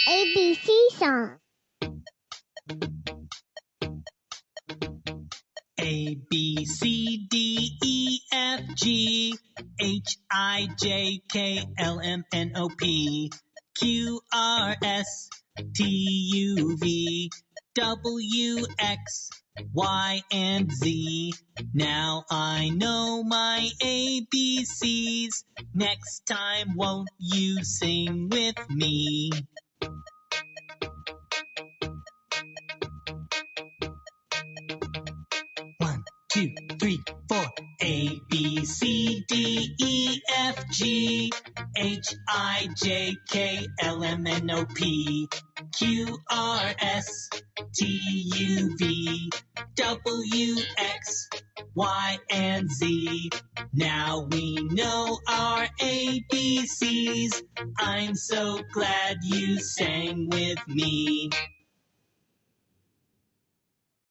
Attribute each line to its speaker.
Speaker 1: ABC song.
Speaker 2: A, B, C, D, E, F, G, H, I, J, K, L, M, N, O, P, Q, R, S, T, U, V, W, X, Y, and Z. Now I know my ABCs. Next time, won't you sing with me? One, two, three, four. A, B, C, D, E, F, G, H, I, J, K, L, M, N, O, P, Q, R, S, T, U, V, W, X, Y, and Z. Now we know our ABCs. I'm so glad you sang with me.